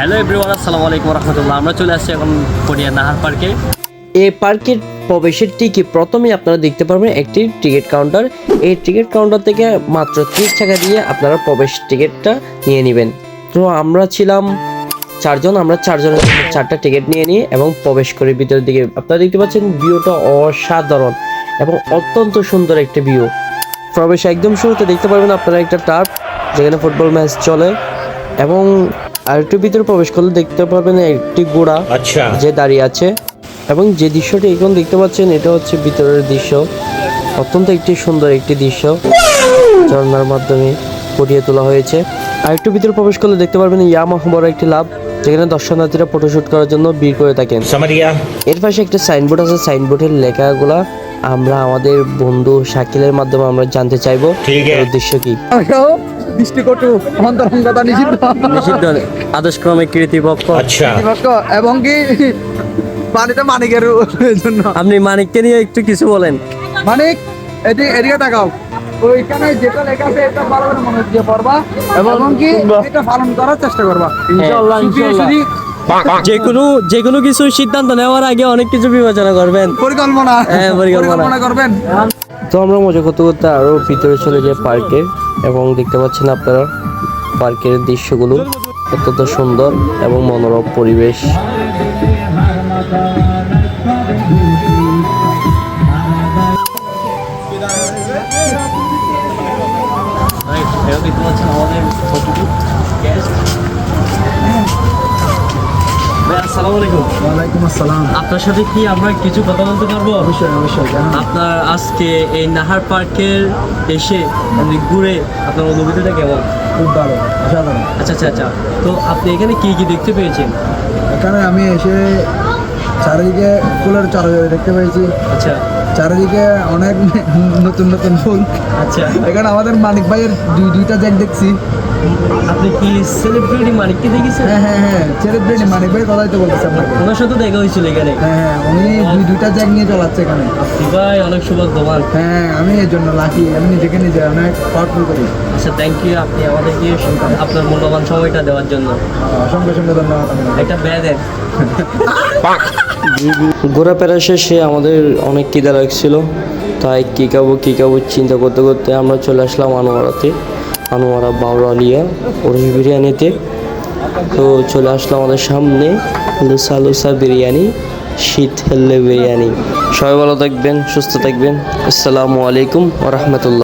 Hello everyone, আসসালামু আলাইকুম রহমতুল্লাহ। আমরা চলে আসছি এখন কোরিয়া নাহার পার্কে। এই পার্কের প্রবেশের টিকিট প্রথমেই আপনারা দেখতে পারবেন একটি টিকিট কাউন্টার। এই টিকিট কাউন্টার থেকে মাত্র 30 টাকা দিয়ে আপনারা প্রবেশ টিকিটটা নিয়ে নেবেন। তো আমরা ছিলাম চারজন, আমরা চারজনের জন্য 4টা টিকিট নিয়ে নিই এবং প্রবেশ করি ভিতরের দিকে। আপনারা দেখতে পাচ্ছেন ভিউটা অসাধারণ এবং অত্যন্ত সুন্দর একটি ভিউ। প্রবেশ একদম শুরুতে দেখতে পারবেন আপনারা একটা টার্ফ, যেখানে ফুটবল ম্যাচ চলে, এবং আরেকটু ভিতরে প্রবেশ করলে দেখতে পারবেন একটি ঘোড়া যে দাঁড়িয়ে আছে। এবং যে দৃশ্যটি এখন দেখতে পাচ্ছেন এটা হচ্ছে ভিতরের দৃশ্য, অত্যন্ত একটি সুন্দর একটি দৃশ্য, ঝর্ণার মাধ্যমে ফুটিয়ে তোলা হয়েছে। আর একটু ভিতরে প্রবেশ করলে দেখতে পারবেন ইয়ামাহা বড় একটি লাভ, যেখানে দর্শনার্থীরা ফটোশুট করার জন্য ভিড় করে থাকেন। এর পাশে একটা সাইনবোর্ড আছে, সাইনবোর্ডের লেখাগুলা আমরা আমাদের বন্ধু শাকিলের মাধ্যমে আমরা জানতে চাইবো উদ্দেশ্য কি। দৃষ্টিকটু অন্তরঙ্গতা নিষিদ্ধ আদর্শক্রমে কৃতিপক্ষ এবং কি পানিতে মানিকের জন্য। আপনি মানিককে নিয়ে একটু কিছু বলেন। মানিক এদিকে তাকাও, ওইখানে যেটা লেখা আছে এটা ভালো করে মনে দিয়ে পড়বা এবং কি এটা পালন করার চেষ্টা করবা ইনশাআল্লাহ। যে কোনো কিছু সিদ্ধান্ত নেওয়ার আগে অনেক কিছু বিবেচনা করবেন, পরিকল্পনা করবেন। তো আমরা মজা করতে করতে আরো ভিতরে চলে যাই পার্কে, এবং দেখতে পাচ্ছেন আপনারা পার্কের দৃশ্যগুলো অত্যন্ত সুন্দর এবং মনোরম পরিবেশ। দেখতে পাচ্ছেন আমাদের আসসালামু আলাইকুম। ওয়ালাইকুম আসসালাম। আপনার সাথে কি আমরা কিছু কথা বলতে পারবো? অবশ্যই অবশ্যই। আপনার আজকে এই নাহার পার্কের এসে ঘুরে আপনার অনুভূতিটা কেমন? খুব ভালো, অসাধারণ। আচ্ছা আচ্ছা আচ্ছা, তো আপনি এখানে কি কি দেখতে পেয়েছেন? এখানে আমি এসে চারিদিকে ফুলের চারাগাছ দেখতে পেয়েছি। আচ্ছা চারিদিকে অনেক নতুন নতুন ফুল। আচ্ছা, এখানে আমাদের মানিক ভাইয়ের দুইটা জ্যাক দেখছি। আপনি কি সেলিব্রিটি মানিককে দেখেছেন? হ্যাঁ, সেলিব্রিটি মানিক ভাই কথাই তো বলতেছি আপনাকে। ওনার সাথে দেখা হয়েছিল এখানে? হ্যাঁ, উনি দুইটা জ্যাক নিয়ে চালাচ্ছে এখানে। আপনি ভাই অনেক সৌভাগ্যবান। হ্যাঁ, আমি এর জন্য লাকি, আমি নিজেকে নিজে অনেক পাওয়ারফুল করি। আচ্ছা, থ্যাংক ইউ আপনি আমাদেরকে আপনার মূল্যবান সময়টা দেওয়ার জন্য। অসংখ্য অসংখ্য ধন্যবাদ। একটা ব্যয় দেন। ঘোরাফেরা শেষে আমাদের অনেক খিদা লাগছিল, তাই কী খাবো চিন্তা করতে করতে আমরা চলে আসলাম আনোয়ারা বাউরালিয়া ওরস বিরিয়ানিতে। তো চলে আসলাম আমাদের সামনে লুসা বিরিয়ানি, শীত হেল্লে বিরিয়ানি। সবাই ভালো থাকবেন, সুস্থ থাকবেন। আসসালামু আলাইকুম ওয়া রাহমাতুল্লাহ।